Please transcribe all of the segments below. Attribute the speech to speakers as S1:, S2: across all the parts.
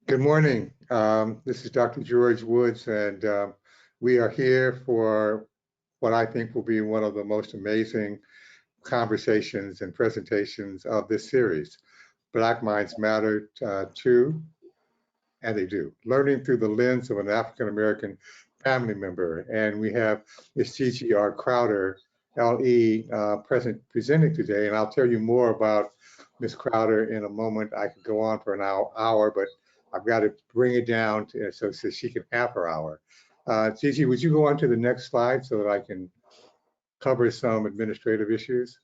S1: Good morning. This is Dr. George Woods, and we are here for what I think will be one of the most amazing conversations and presentations of this series. Black Minds Matter 2, and they do. Learning through the lens of an African-American family member. And we have Ms. Gigi R. Crowder, LE, presenting today, and I'll tell you more about Ms. Crowder in a moment. I could go on for an hour, but I've got to bring it down so she can have her hour. Gigi, would you go on to the next slide so that I can cover some administrative issues?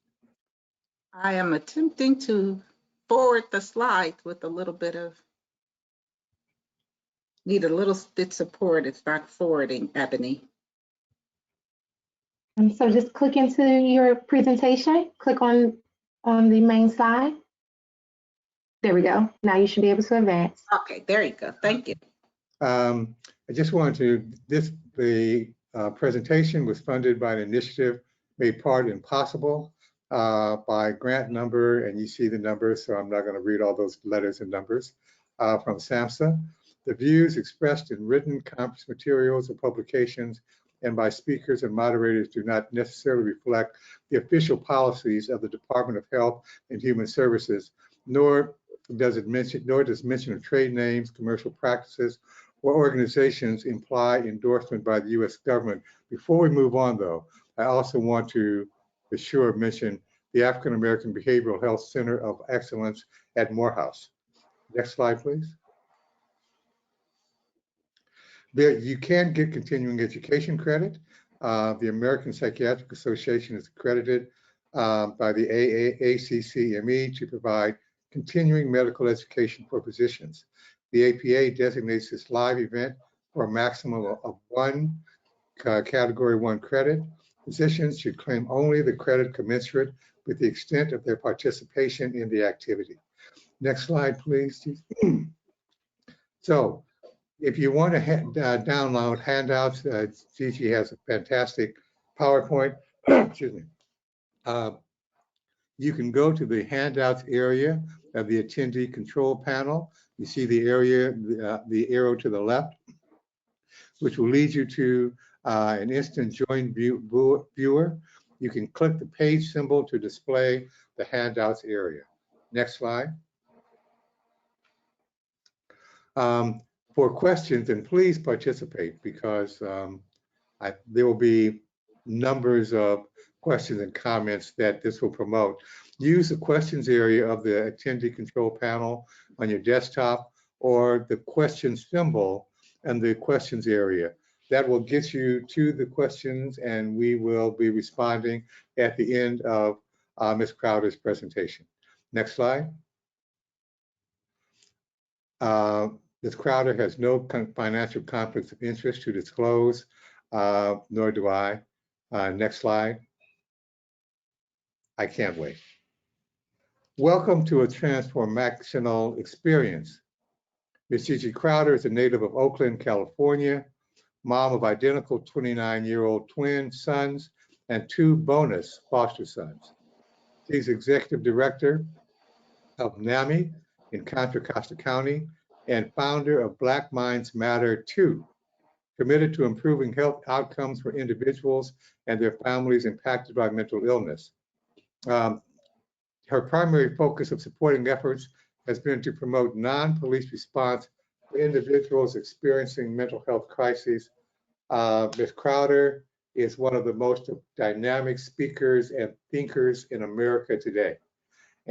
S2: I am attempting to forward the slides with a little bit of, need a little bit support. It's not forwarding, Ebony.
S3: So just click into your presentation, click on the main slide. There we go. Now you should be able to advance.
S2: Okay, there you go. Thank you.
S1: I just wanted to, the presentation was funded by an initiative made part and possible by grant number, and you see the numbers, so I'm not going to read all those letters and numbers, from SAMHSA. The views expressed in written conference materials or publications and by speakers and moderators do not necessarily reflect the official policies of the Department of Health and Human Services, nor does mention of trade names, commercial practices, or organizations imply endorsement by the U.S. government. Before we move on, though, I also want to for sure mention the African American Behavioral Health Center of Excellence at Morehouse. Next slide, please. There, you can get continuing education credit. The American Psychiatric Association is accredited by the AACCME to provide continuing medical education for physicians. The APA designates this live event for a maximum of one Category 1 credit. Physicians should claim only the credit commensurate with the extent of their participation in the activity. Next slide, please. So, if you want to download handouts, Gigi has a fantastic PowerPoint. Excuse me. You can go to the handouts area of the attendee control panel. You see the area, the arrow to the left, which will lead you to an instant join viewer. You can click the page symbol to display the handouts area. Next slide. For questions, and please participate because there will be numbers of questions and comments that this will promote. Use the questions area of the attendee control panel on your desktop or the question symbol and the questions area. That will get you to the questions, and we will be responding at the end of Ms. Crowder's presentation. Next slide. Ms. Crowder has no financial conflicts of interest to disclose, nor do I. Next slide. I can't wait. Welcome to a transformational experience. Ms. Gigi Crowder is a native of Oakland, California, mom of identical 29-year-old twin sons and 2 bonus foster sons. She's executive director of NAMI in Contra Costa County and founder of Black Minds Matter 2, committed to improving health outcomes for individuals and their families impacted by mental illness. Her primary focus of supporting efforts has been to promote non-police response for individuals experiencing mental health crises. Ms. Crowder is one of the most dynamic speakers and thinkers in America today.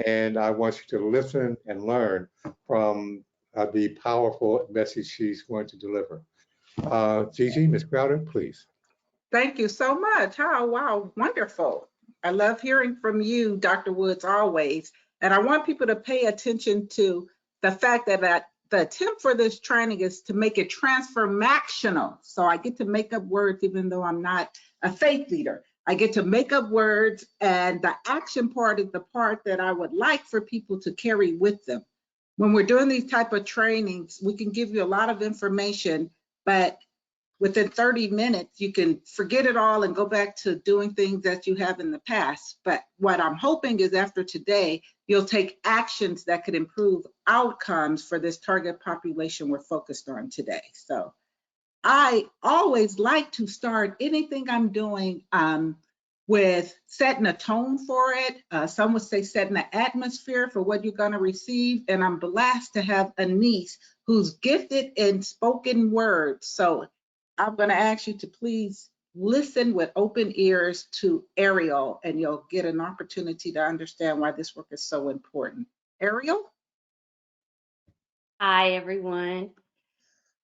S1: And I want you to listen and learn from the powerful message she's going to deliver. Gigi, Ms. Crowder, please.
S2: Thank you so much. Oh, wow, wonderful. I love hearing from you, Dr. Woods, always. And I want people to pay attention to the fact that the attempt for this training is to make it transformational. So I get to make up words even though I'm not a faith leader. I get to make up words, and the action part is the part that I would like for people to carry with them. When we're doing these type of trainings, we can give you a lot of information, but within 30 minutes, you can forget it all and go back to doing things that you have in the past. But what I'm hoping is after today, you'll take actions that could improve outcomes for this target population we're focused on today. So I always like to start anything I'm doing with setting a tone for it. Some would say setting an atmosphere for what you're going to receive. And I'm blessed to have a niece who's gifted in spoken words. So I'm going to ask you to please listen with open ears to Ariel, and you'll get an opportunity to understand why this work is so important. Ariel?
S4: Hi, everyone.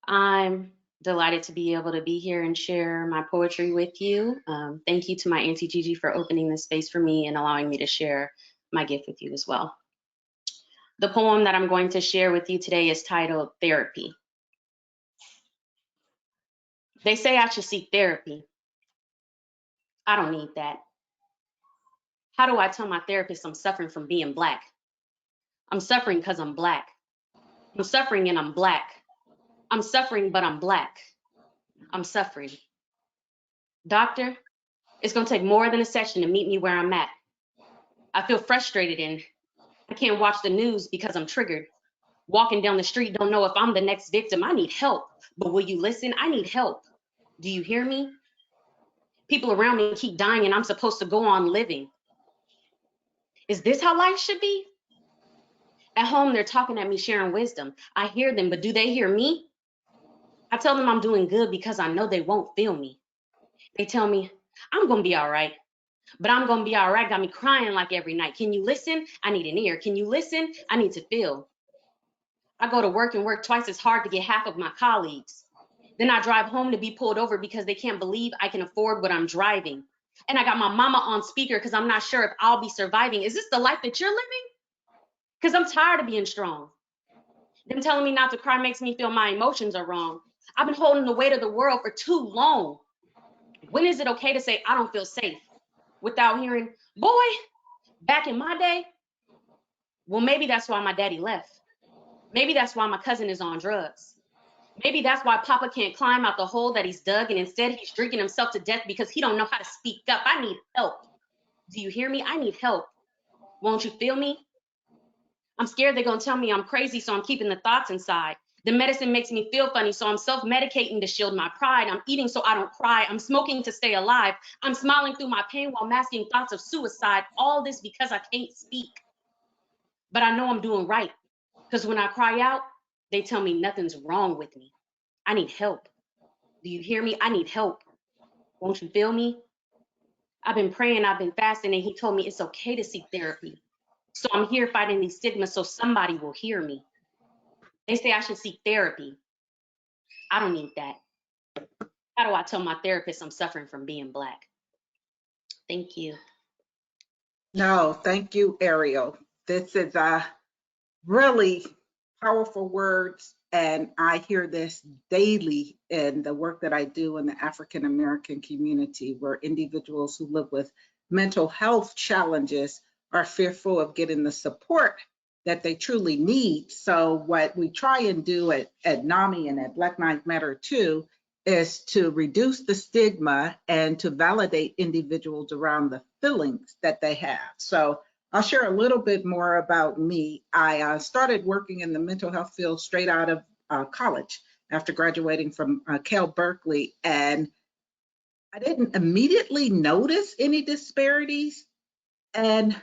S4: I'm delighted to be able to be here and share my poetry with you. Thank you to my Auntie Gigi for opening this space for me and allowing me to share my gift with you as well. The poem that I'm going to share with you today is titled Therapy. They say I should seek therapy. I don't need that. How do I tell my therapist I'm suffering from being Black? I'm suffering because I'm Black. I'm suffering and I'm Black. I'm suffering, but I'm Black. I'm suffering. Doctor, it's going to take more than a session to meet me where I'm at. I feel frustrated and I can't watch the news because I'm triggered. Walking down the street, don't know if I'm the next victim. I need help. But will you listen? I need help. Do you hear me? People around me keep dying and I'm supposed to go on living. Is this how life should be? At home, they're talking at me, sharing wisdom. I hear them, but do they hear me? I tell them I'm doing good because I know they won't feel me. They tell me, I'm going to be all right. But I'm going to be all right. Got me crying like every night. Can you listen? I need an ear. Can you listen? I need to feel. I go to work and work twice as hard to get half of my colleagues. Then I drive home to be pulled over because they can't believe I can afford what I'm driving. And I got my mama on speaker because I'm not sure if I'll be surviving. Is this the life that you're living? Because I'm tired of being strong. Them telling me not to cry makes me feel my emotions are wrong. I've been holding the weight of the world for too long. When is it okay to say I don't feel safe without hearing, boy, back in my day? Well, maybe that's why my daddy left. Maybe that's why my cousin is on drugs. Maybe that's why Papa can't climb out the hole that he's dug, and instead he's drinking himself to death because he don't know how to speak up. I need help. Do you hear me? I need help. Won't you feel me? I'm scared they're gonna tell me I'm crazy, so I'm keeping the thoughts inside. The medicine makes me feel funny, so I'm self-medicating to shield my pride. I'm eating so I don't cry. I'm smoking to stay alive. I'm smiling through my pain while masking thoughts of suicide. All this because I can't speak. But I know I'm doing right, because when I cry out, they tell me nothing's wrong with me. I need help. Do you hear me? I need help. Won't you feel me? I've been praying, I've been fasting, and he told me it's okay to seek therapy. So I'm here fighting these stigmas so somebody will hear me. They say I should seek therapy. I don't need that. How do I tell my therapist I'm suffering from being Black? Thank you.
S2: No, thank you, Ariel. This is really powerful words, and I hear this daily in the work that I do in the African American community, where individuals who live with mental health challenges are fearful of getting the support that they truly need. So what we try and do at NAMI and at Black Lives Matter too is to reduce the stigma and to validate individuals around the feelings that they have. So I'll share a little bit more about me. I started working in the mental health field straight out of college after graduating from Cal Berkeley, and I didn't immediately notice any disparities, and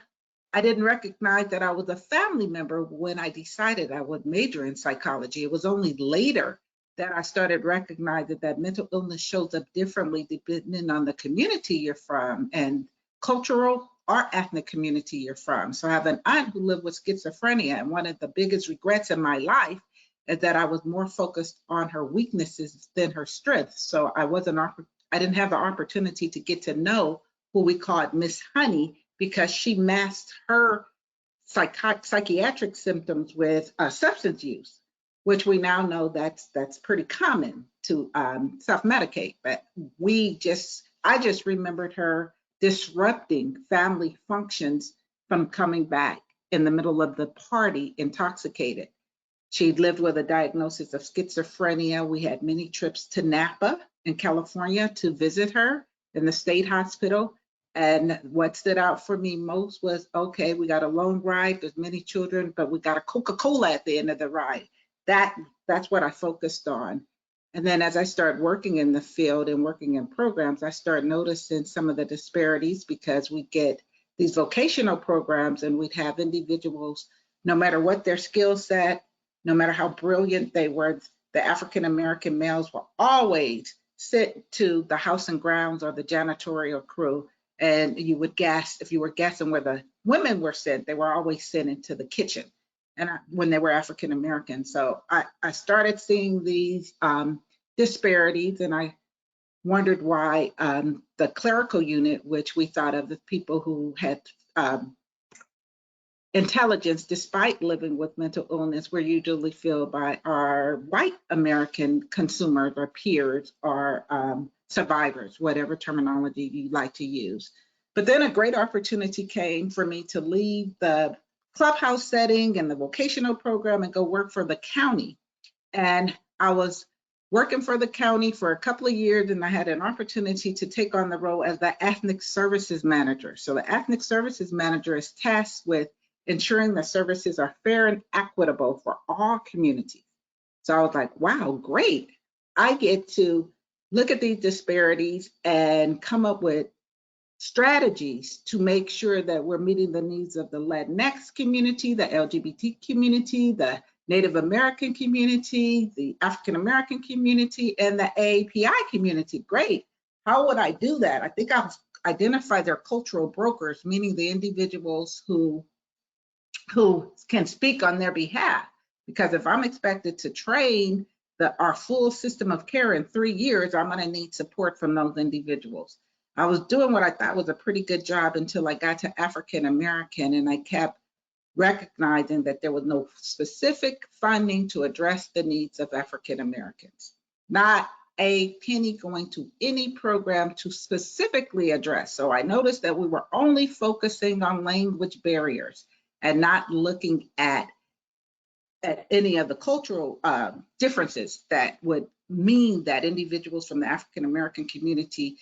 S2: I didn't recognize that I was a family member when I decided I would major in psychology. It was only later that I started recognizing that mental illness shows up differently depending on the community you're from and cultural or ethnic community you're from. So I have an aunt who lived with schizophrenia, and one of the biggest regrets in my life is that I was more focused on her weaknesses than her strengths. So I didn't have the opportunity to get to know who we called Miss Honey, because she masked her psychiatric symptoms with substance use, which we now know that's pretty common to self-medicate. But I just remembered her disrupting family functions from coming back in the middle of the party intoxicated. She lived with a diagnosis of schizophrenia. We had many trips to Napa in California to visit her in the state hospital. And what stood out for me most was, okay, we got a long ride, there's many children, but we got a Coca-Cola at the end of the ride. That's what I focused on. And then as I started working in the field and working in programs, I started noticing some of the disparities because we get these vocational programs and we'd have individuals, no matter what their skill set, no matter how brilliant they were, the African-American males will always sit to the house and grounds or the janitorial crew. And you would guess, if you were guessing where the women were sent, they were always sent into the kitchen and when they were African-American. So I started seeing these disparities, and I wondered why the clerical unit, which we thought of as people who had intelligence despite living with mental illness, were usually filled by our white American consumers or peers or survivors, whatever terminology you like to use. But then a great opportunity came for me to leave the clubhouse setting and the vocational program and go work for the county. And I was working for the county for a couple of years, and I had an opportunity to take on the role as the ethnic services manager. So the ethnic services manager is tasked with ensuring that services are fair and equitable for all communities. So I was like, wow, great. I get to look at these disparities and come up with strategies to make sure that we're meeting the needs of the Latinx community, the LGBT community, the Native American community, the African American community, and the AAPI community. Great. How would I do that? I think I'll identify their cultural brokers, meaning the individuals who can speak on their behalf. Because if I'm expected to train our full system of care in 3 years, I'm going to need support from those individuals. I was doing what I thought was a pretty good job until I got to African American, and I kept recognizing that there was no specific funding to address the needs of African Americans. Not a penny going to any program to specifically address. So I noticed that we were only focusing on language barriers and not looking at any of the cultural differences that would mean that individuals from the African American community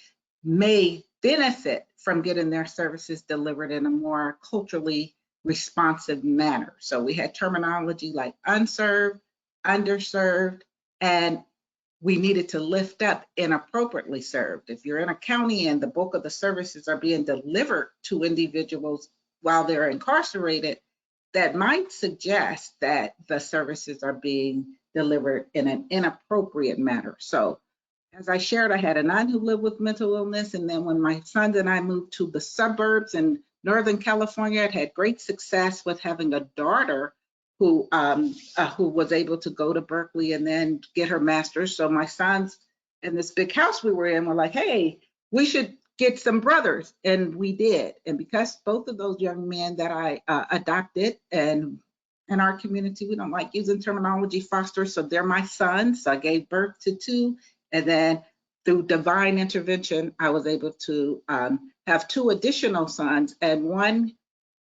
S2: may benefit from getting their services delivered in a more culturally responsive manner. So we had terminology like unserved, underserved, and we needed to lift up inappropriately served. If you're in a county and the bulk of the services are being delivered to individuals while they're incarcerated, that might suggest that the services are being delivered in an inappropriate manner. So as I shared, I had an aunt who lived with mental illness, and then when my son and I moved to the suburbs in Northern California, I had great success with having a daughter who was able to go to Berkeley and then get her master's. So my sons in this big house we were in were like, hey, we should get some brothers, and we did. And because both of those young men that I adopted, and in our community, we don't like using terminology foster, so they're my sons. So I gave birth to 2. And then through divine intervention, I was able to have 2 additional sons, and one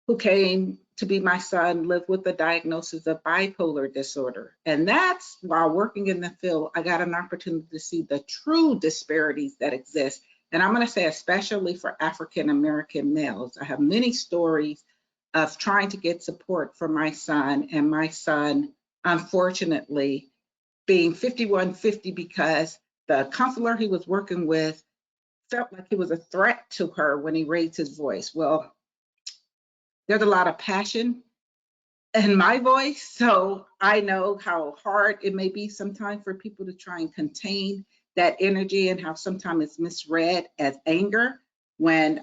S2: who came to be my son lived with the diagnosis of bipolar disorder. And that's while working in the field, I got an opportunity to see the true disparities that exist. And I'm going to say, especially for African American males, I have many stories of trying to get support for my son, and my son, unfortunately, being 5150 because the counselor he was working with felt like he was a threat to her when he raised his voice. Well, there's a lot of passion in my voice, so I know how hard it may be sometimes for people to try and contain that energy, and how sometimes it's misread as anger when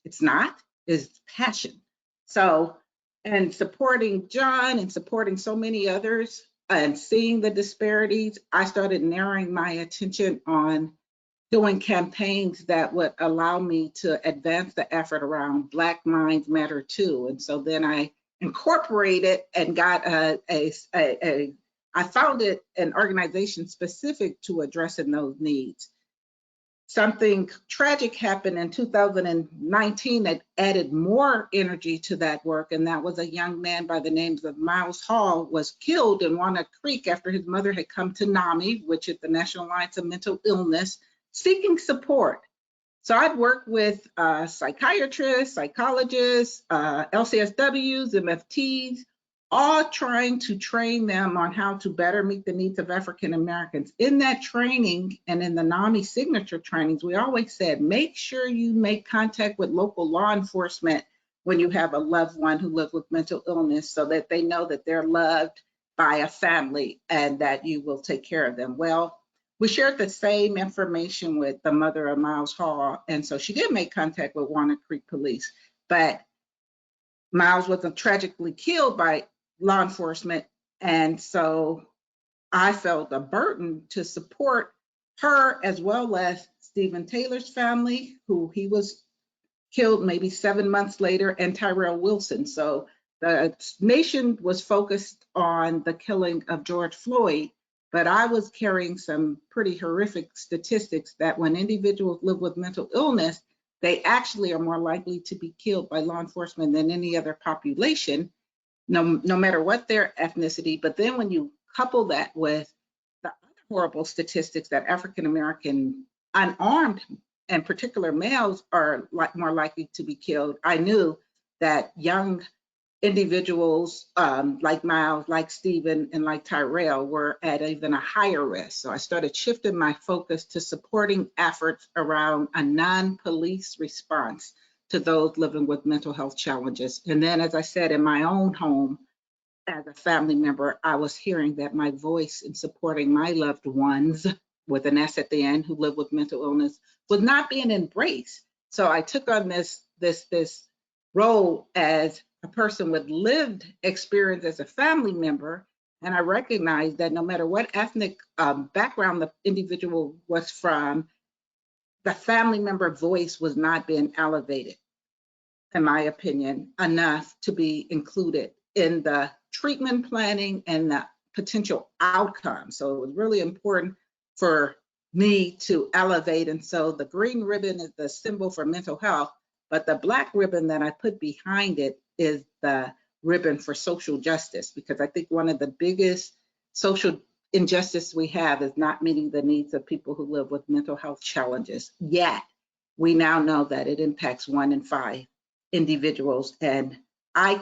S2: it's not, it's passion. So, and supporting John and supporting so many others and seeing the disparities, I started narrowing my attention on doing campaigns that would allow me to advance the effort around Black Minds Matter too. And so then I incorporated and got I founded an organization specific to addressing those needs. something tragic happened in 2019 that added more energy to that work, and that was a young man by the name of Miles Hall was killed in Walnut Creek after his mother had come to NAMI, which is the National Alliance of Mental Illness, seeking support. So I've worked with psychiatrists, psychologists, LCSWs, MFTs, all trying to train them on how to better meet the needs of African Americans. In that training and in the NAMI signature trainings, we always said, make sure you make contact with local law enforcement when you have a loved one who lives with mental illness so that they know that they're loved by a family and that you will take care of them. Well, we shared the same information with the mother of Miles Hall, and so she did make contact with Walnut Creek Police, but Miles was tragically killed by law enforcement, and so I felt a burden to support her as well as Stephen Taylor's family, who he was killed maybe 7 months later, and Tyrell Wilson. So the nation was focused on the killing of George Floyd, but I was carrying some pretty horrific statistics that when individuals live with mental illness, they actually are more likely to be killed by law enforcement than any other population, no matter what their ethnicity. But then when you couple that with the other horrible statistics that African American unarmed and particular males are more likely to be killed, I knew that young individuals like Miles, like Stephen, and like Tyrell were at even a higher risk. So I started shifting my focus to supporting efforts around a non-police response to those living with mental health challenges. And then, as I said, in my own home, as a family member, I was hearing that my voice in supporting my loved ones with an S at the end who live with mental illness was not being embraced. So I took on this role as a person with lived experience as a family member, and I recognized that no matter what ethnic background the individual was from, the family member voice was not being elevated, in my opinion, enough to be included in the treatment planning and the potential outcomes. So it was really important for me to elevate. And so the green ribbon is the symbol for mental health, but the Black ribbon that I put behind it is the ribbon for social justice, because I think one of the biggest social injustice we have is not meeting the needs of people who live with mental health challenges. Yet, we now know that it impacts 1 in 5 individuals, and I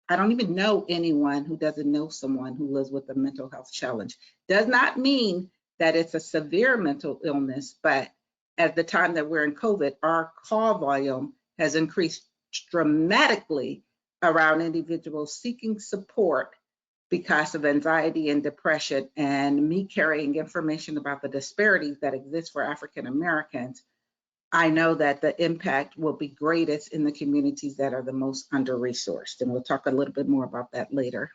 S2: don't even know anyone who doesn't know someone who lives with a mental health challenge. Does not mean that it's a severe mental illness, but at the time that we're in COVID, our call volume has increased dramatically around individuals seeking support because of anxiety and depression, and me carrying information about the disparities that exist for African Americans. I know that the impact will be greatest in the communities that are the most under-resourced, and we'll talk a little bit more about that later.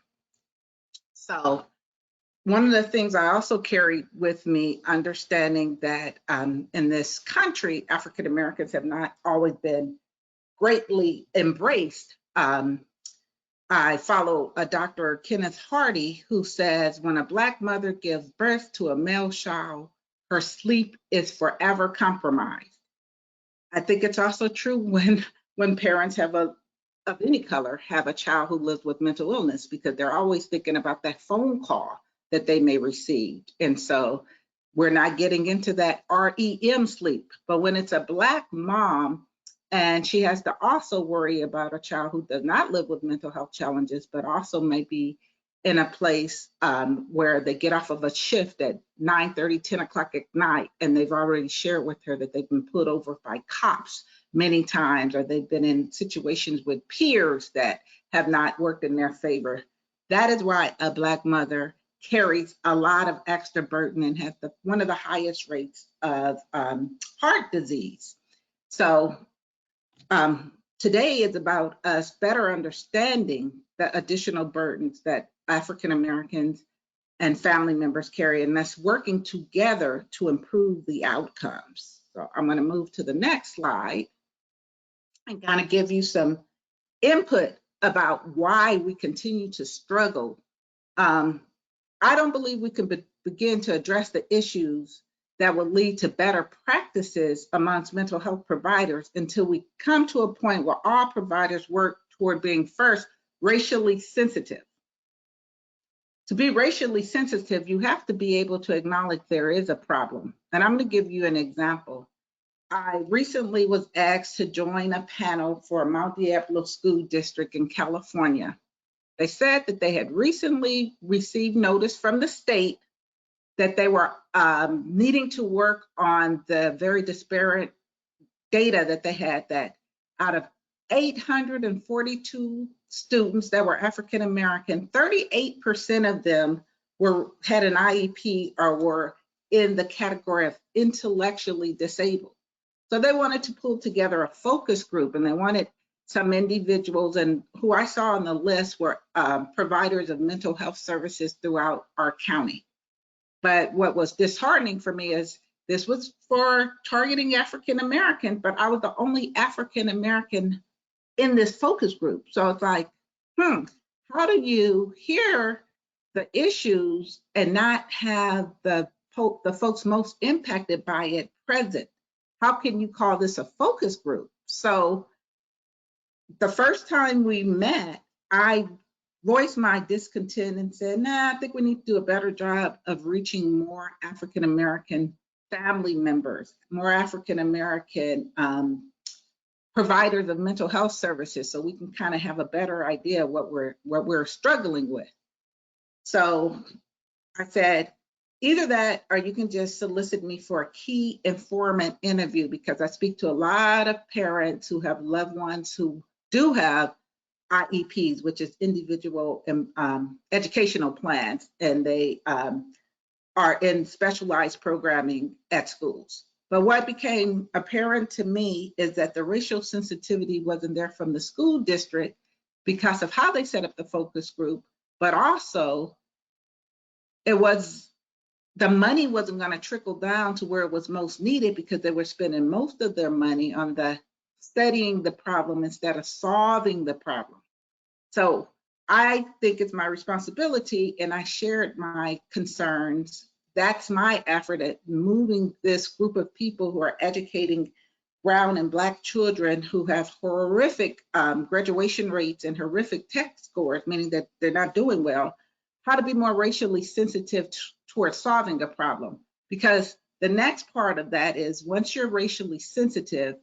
S2: So one of the things I also carry with me, understanding that in this country, African Americans have not always been greatly embraced. I follow a Dr. Kenneth Hardy, who says, when a Black mother gives birth to a male child, her sleep is forever compromised. I think it's also true when parents of any color have a child who lives with mental illness, because they're always thinking about that phone call that they may receive. And so we're not getting into that REM sleep. But when it's a Black mom and she has to also worry about a child who does not live with mental health challenges, but also may be in a place where they get off of a shift at 9:30, 10 o'clock at night, and they've already shared with her that they've been pulled over by cops many times, or they've been in situations with peers that have not worked in their favor. That is why a Black mother carries a lot of extra burden and has one of the highest rates of heart disease. So today is about us better understanding the additional burdens that African Americans and family members carry, and that's working together to improve the outcomes. So I'm going to move to the next slide and kind of give you some input about why we continue to struggle. I don't believe we can begin to address the issues that would lead to better practices amongst mental health providers until we come to a point where all providers work toward being first racially sensitive. To be racially sensitive, you have to be able to acknowledge there is a problem. And I'm going to give you an example. I recently was asked to join a panel for Mount Diablo School District in California. They said that they had recently received notice from the state that they were needing to work on the very disparate data that they had, that out of 842 students that were African American, 38% of them had an IEP or were in the category of intellectually disabled. So they wanted to pull together a focus group, and they wanted some individuals, and who I saw on the list were providers of mental health services throughout our county. But what was disheartening for me is this was for targeting African American, but I was the only African American in this focus group. So it's like, how do you hear the issues and not have the folks most impacted by it present? How can you call this a focus group? So the first time we met, I voiced my discontent and said, nah, I think we need to do a better job of reaching more African American family members, more African American providers of mental health services, so we can kind of have a better idea of what we're struggling with. So I said, either that, or you can just solicit me for a key informant interview, because I speak to a lot of parents who have loved ones who do have IEPs, which is individual educational plans, and they are in specialized programming at schools. But what became apparent to me is that the racial sensitivity wasn't there from the school district because of how they set up the focus group, but also the money wasn't going to trickle down to where it was most needed, because they were spending most of their money on studying the problem instead of solving the problem. So I think it's my responsibility, and I shared my concerns. That's my effort at moving this group of people who are educating brown and Black children who have horrific graduation rates and horrific test scores, meaning that they're not doing well, how to be more racially sensitive towards solving a problem. Because the next part of that is, once you're racially sensitive,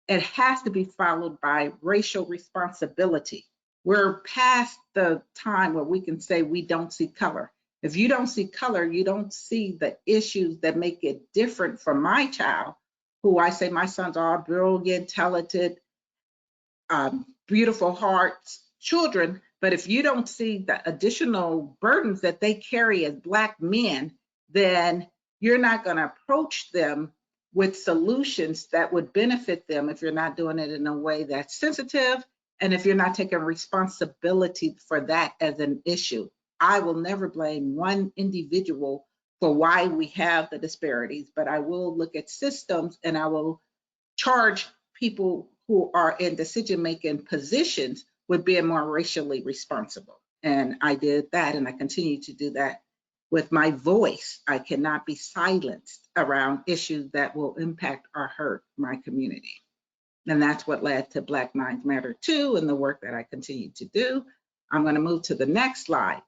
S2: it has to be followed by racial responsibility. We're past the time where we can say we don't see color. If you don't see color, you don't see the issues that make it different from my child, who I say my sons are brilliant, talented, beautiful hearts children. But if you don't see the additional burdens that they carry as Black men, then you're not going to approach them with solutions that would benefit them if you're not doing it in a way that's sensitive, and if you're not taking responsibility for that as an issue. I will never blame one individual for why we have the disparities, but I will look at systems, and I will charge people who are in decision-making positions with being more racially responsible. And I did that, and I continue to do that with my voice. I cannot be silenced around issues that will impact or hurt my community. And that's what led to Black Minds Matter 2 and the work that I continue to do. I'm going to move to the next slide.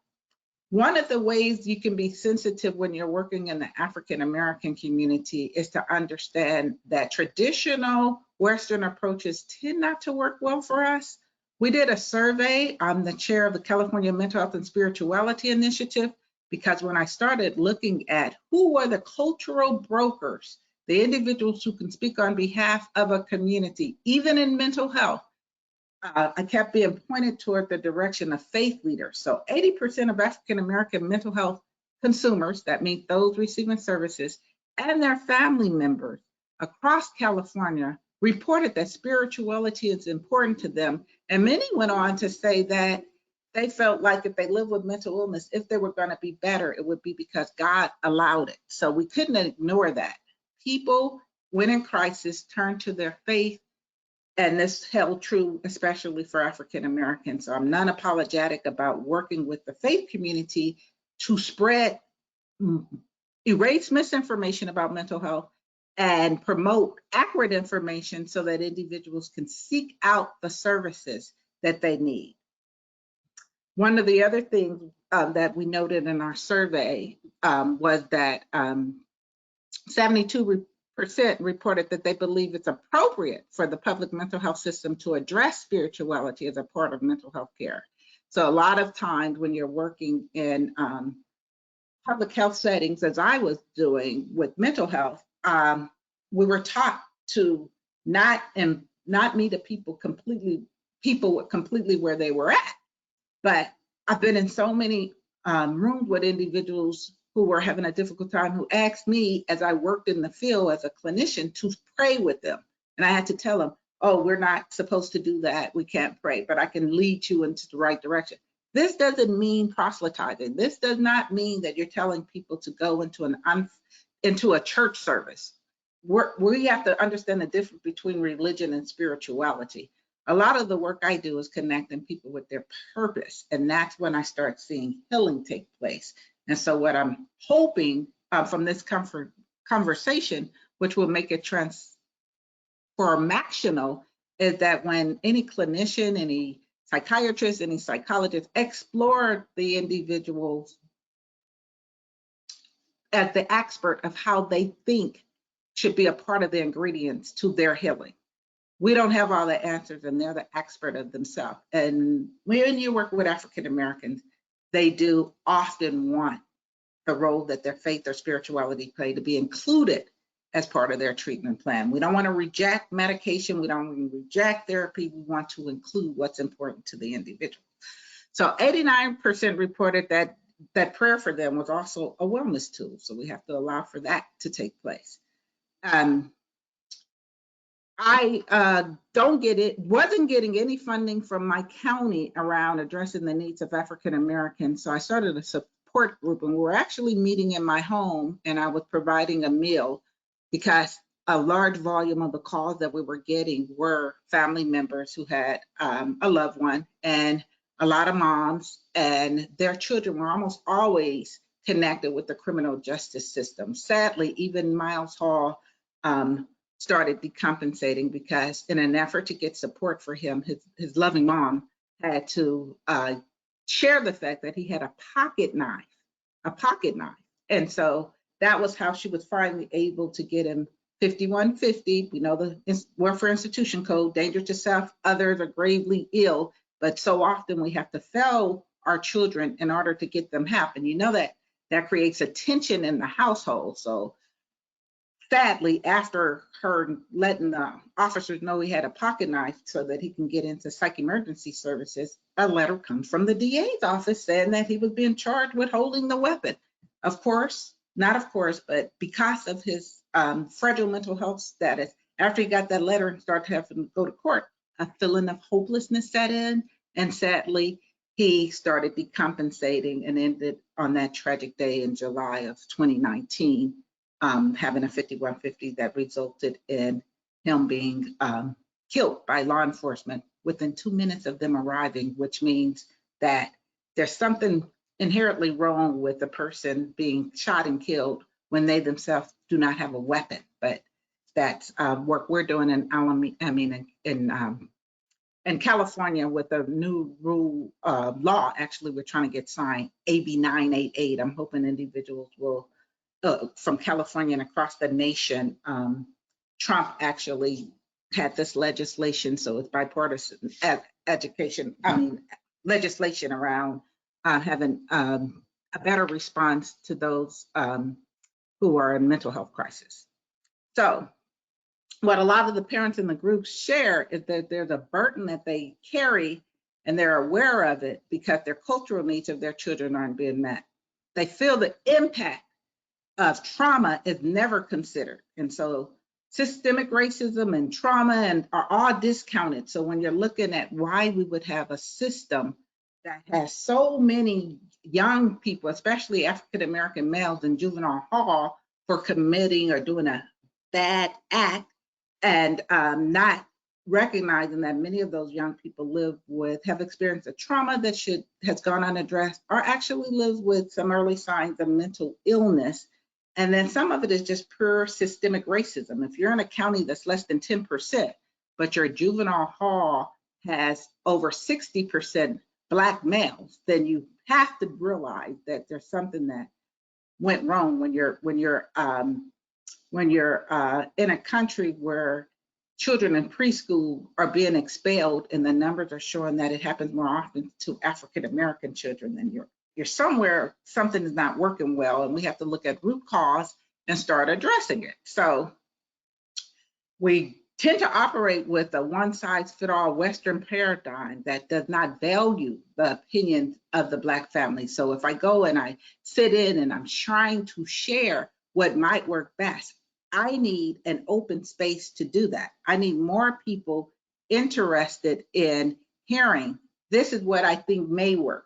S2: One of the ways you can be sensitive when you're working in the African American community is to understand that traditional Western approaches tend not to work well for us. We did a survey. I'm the chair of the California Mental Health and Spirituality Initiative, because when I started looking at who were the cultural brokers, the individuals who can speak on behalf of a community, even in mental health, I kept being pointed toward the direction of faith leaders. So 80% of African American mental health consumers, that means those receiving services, and their family members across California reported that spirituality is important to them. And many went on to say that they felt like if they lived with mental illness, if they were going to be better, it would be because God allowed it. So we couldn't ignore that. People, when in crisis, turn to their faith. And this held true, especially for African Americans. So I'm non-apologetic about working with the faith community to spread erase misinformation about mental health, and promote accurate information so that individuals can seek out the services that they need. One of the other things that we noted in our survey was that 72% reported that they believe it's appropriate for the public mental health system to address spirituality as a part of mental health care. So a lot of times when you're working in public health settings, as I was doing with mental health, we were taught to not meet the people completely where they were at. But I've been in so many rooms with individuals who were having a difficult time, who asked me, as I worked in the field as a clinician, to pray with them. And I had to tell them, oh, we're not supposed to do that. We can't pray, but I can lead you into the right direction. This doesn't mean proselytizing. This does not mean that you're telling people to go into a church service. We have to understand the difference between religion and spirituality. A lot of the work I do is connecting people with their purpose, and that's when I start seeing healing take place. And so what I'm hoping from this conversation, which will make it transformational, is that when any clinician, any psychiatrist, any psychologist explore the individuals as the expert of how they think should be a part of the ingredients to their healing. We don't have all the answers, and they're the expert of themselves. And when you work with African Americans, they do often want the role that their faith or spirituality play to be included as part of their treatment plan. We don't want to reject medication. We don't want to reject therapy. We want to include what's important to the individual. So 89% reported that prayer for them was also a wellness tool. So we have to allow for that to take place. I wasn't getting any funding from my county around addressing the needs of African Americans. So I started a support group, and we were actually meeting in my home, and I was providing a meal because a large volume of the calls that we were getting were family members who had a loved one, and a lot of moms and their children were almost always connected with the criminal justice system. Sadly, even Miles Hall started decompensating because in an effort to get support for him, his loving mom had to share the fact that he had a pocket knife. And so that was how she was finally able to get him 5150. We know the Welfare Institution Code, danger to self, others are gravely ill, but so often we have to fail our children in order to get them help. And you know that creates a tension in the household. So sadly, after her letting the officers know he had a pocket knife so that he can get into psych emergency services, a letter comes from the DA's office saying that he was being charged with holding the weapon. Of course, not of course, but because of his fragile mental health status, after he got that letter and started having to go to court, a feeling of hopelessness set in, and sadly, he started decompensating and ended on that tragic day in July of 2019. Having a 5150 that resulted in him being killed by law enforcement within 2 minutes of them arriving, which means that there's something inherently wrong with the person being shot and killed when they themselves do not have a weapon. But that's work we're doing in California with a new rule law. Actually, we're trying to get signed, AB 988. I'm hoping individuals will from California and across the nation. Trump actually had this legislation, so it's bipartisan legislation around having a better response to those who are in mental health crisis. So what a lot of the parents in the group share is that there's a burden that they carry and they're aware of it because their cultural needs of their children aren't being met. They feel the impact of trauma is never considered. And so systemic racism and trauma and are all discounted. So when you're looking at why we would have a system that has so many young people, especially African-American males in juvenile hall for committing or doing a bad act and not recognizing that many of those young people have experienced a trauma that has gone unaddressed or actually lives with some early signs of mental illness. And then some of it is just pure systemic racism. If you're in a county that's less than 10%, but your juvenile hall has over 60% Black males, then you have to realize that there's something that went wrong when you're in a country where children in preschool are being expelled, and the numbers are showing that it happens more often to African American children. Then you're somewhere, something is not working well, and we have to look at root cause and start addressing it. So we tend to operate with a one-size-fits-all Western paradigm that does not value the opinions of the Black family. So if I go and I sit in and I'm trying to share what might work best, I need an open space to do that. I need more people interested in hearing, this is what I think may work,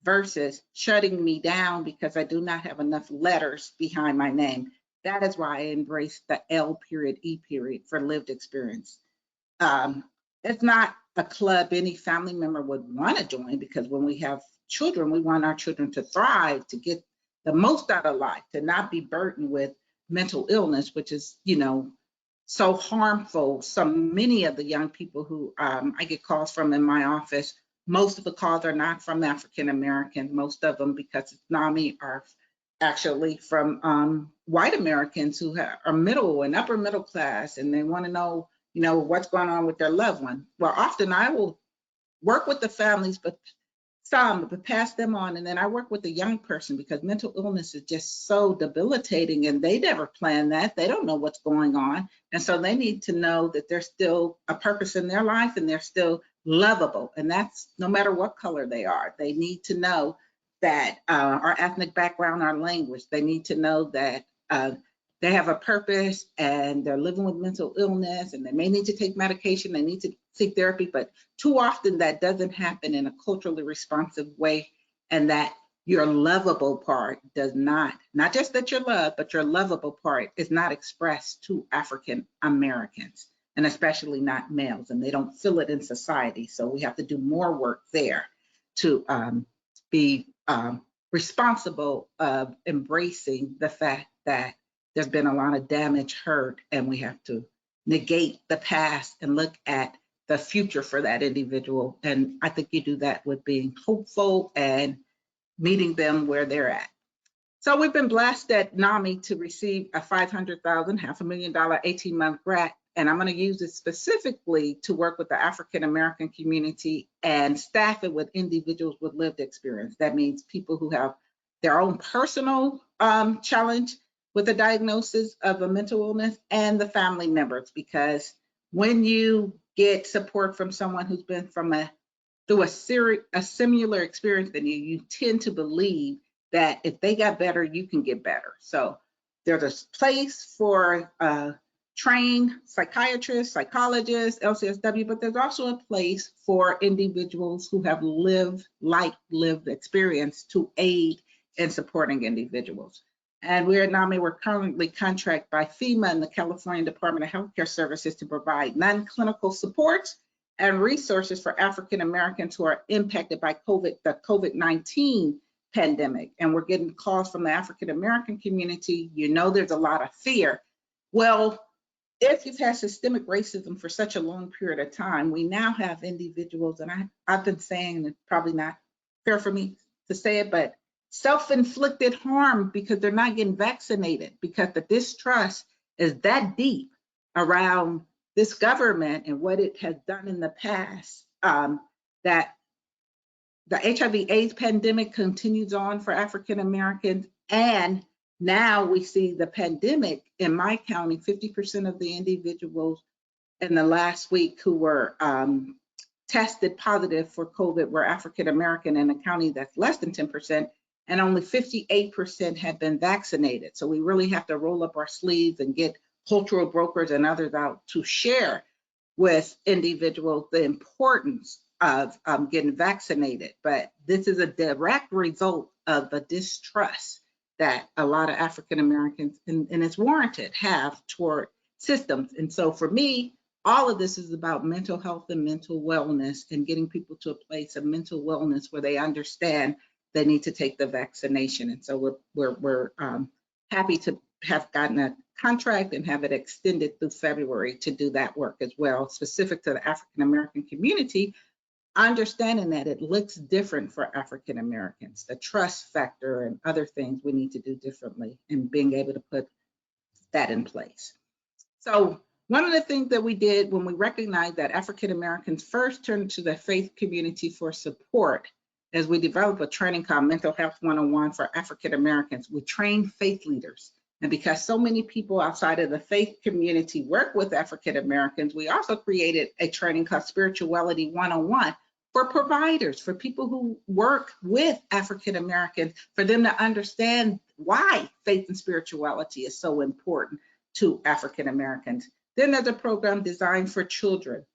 S2: versus shutting me down because I do not have enough letters behind my name. That is why I embrace the L.E. for lived experience. It's not a club any family member would want to join, because when we have children, we want our children to thrive, to get the most out of life, to not be burdened with mental illness, which is, so harmful. So many of the young people who I get calls from in my office, most of the calls are not from African American. Most of them, because it's NAMI, are actually from white Americans who are middle and upper middle class, and they want to know, what's going on with their loved one. Well, often I will work with the families, but pass them on, and then I work with the young person, because mental illness is just so debilitating, and they never plan that. They don't know what's going on, and so they need to know that there's still a purpose in their life, and they're still lovable, and that's no matter what color they are. They need to know that our ethnic background, our language, they need to know that they have a purpose, and they're living with mental illness, and they may need to take medication, they need to seek therapy, but too often that doesn't happen in a culturally responsive way, and that your lovable part does not just that you're loved, but your lovable part is not expressed to African Americans, and especially not males, and they don't feel it in society. So we have to do more work there to be responsible of embracing the fact that there's been a lot of damage, hurt, and we have to negate the past and look at the future for that individual. And I think you do that with being hopeful and meeting them where they're at. So we've been blessed at NAMI to receive a $500,000, $500,000 18-month grant, and I'm going to use it specifically to work with the African American community and staff it with individuals with lived experience. That means people who have their own personal challenge with the diagnosis of a mental illness, and the family members, because when you get support from someone who's been through a similar experience than you tend to believe that if they got better, you can get better. So there's a place for trained psychiatrists, psychologists, LCSW, but there's also a place for individuals who have lived experience to aid in supporting individuals. And we're at NAMI, we're currently contracted by FEMA and the California Department of Healthcare Services to provide non-clinical supports and resources for African Americans who are impacted by the COVID-19 pandemic. And we're getting calls from the African American community. There's a lot of fear. Well, if you've had systemic racism for such a long period of time, we now have individuals, and I've been saying, and it's probably not fair for me to say it, but self-inflicted harm, because they're not getting vaccinated, because the distrust is that deep around this government and what it has done in the past, that the HIV/AIDS pandemic continues on for African Americans. And now we see the pandemic in my county, 50% of the individuals in the last week who were tested positive for COVID were African American, in a county that's less than 10%, and only 58% have been vaccinated. So we really have to roll up our sleeves and get cultural brokers and others out to share with individuals the importance of getting vaccinated. But this is a direct result of the distrust that a lot of African Americans, and it's warranted, have toward systems. And so for me, all of this is about mental health and mental wellness, and getting people to a place of mental wellness where they understand they need to take the vaccination. And so we're happy to have gotten a contract and have it extended through February to do that work as well, specific to the African American community, understanding that it looks different for African Americans, the trust factor and other things we need to do differently, and being able to put that in place. So one of the things that we did when we recognized that African Americans first turned to the faith community for support, as we developed a training called Mental Health 101 for African Americans. We trained faith leaders. And because so many people outside of the faith community work with African Americans, we also created a training called Spirituality 101 for providers, for people who work with African Americans, for them to understand why faith and spirituality is so important to African Americans. Then there's a program designed for children.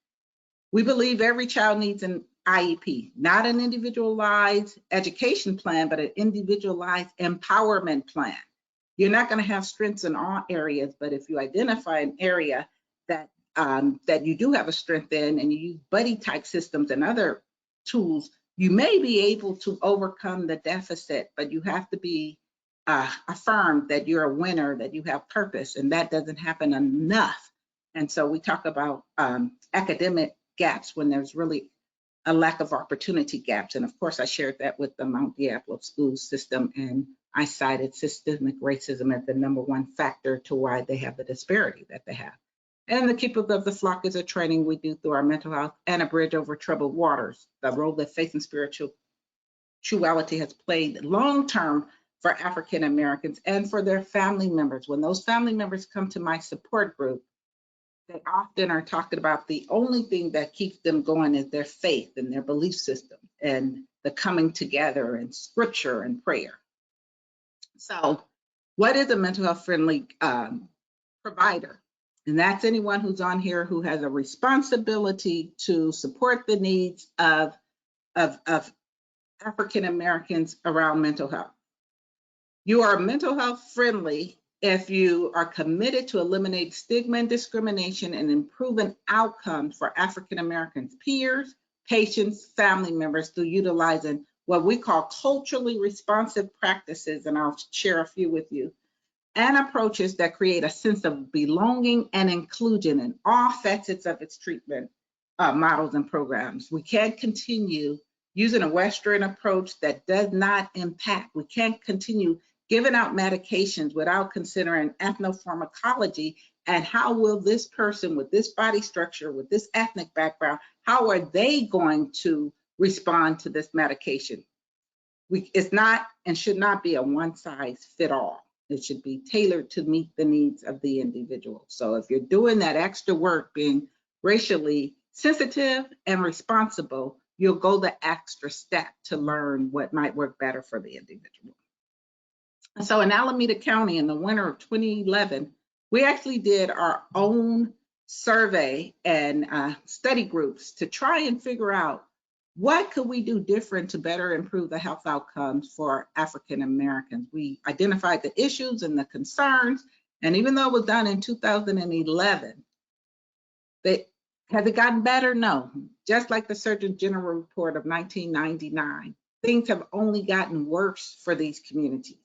S2: We believe every child needs an IEP, not an individualized education plan, but an individualized empowerment plan. You're not going to have strengths in all areas, but if you identify an area that that you do have a strength in, and you use buddy type systems and other tools, you may be able to overcome the deficit, but you have to be affirmed that you're a winner, that you have purpose, and that doesn't happen enough. And so we talk about academic gaps when there's really a lack of opportunity gaps. And of course, I shared that with the Mount Diablo school system, and I cited systemic racism as the #1 factor to why they have the disparity that they have. And the Keepers of the Flock is a training we do through our mental health and a bridge over troubled waters, the role that faith and spirituality has played long-term for African Americans and for their family members. When those family members come to my support group, they often are talking about the only thing that keeps them going is their faith and their belief system and the coming together and scripture and prayer. So what is a mental health friendly provider? And that's anyone who's on here who has a responsibility to support the needs of African Americans around mental health. You are mental health friendly if you are committed to eliminate stigma and discrimination and improving outcomes for African Americans peers, patients, family members through utilizing what we call culturally responsive practices, and I'll share a few with you, and approaches that create a sense of belonging and inclusion in all facets of its treatment models and programs. We can't continue using a Western approach that does not impact. We can't continue giving out medications without considering ethnopharmacology and how will this person with this body structure, with this ethnic background, how are they going to respond to this medication? It's not and should not be a one size fit all. It should be tailored to meet the needs of the individual. So if you're doing that extra work, being racially sensitive and responsible, you'll go the extra step to learn what might work better for the individual. And so in Alameda County in the winter of 2011, we actually did our own survey and study groups to try and figure out what could we do different to better improve the health outcomes for African Americans. We identified the issues and the concerns, and even though it was done in 2011, has it gotten better? No. Just like the Surgeon General report of 1999, things have only gotten worse for these communities.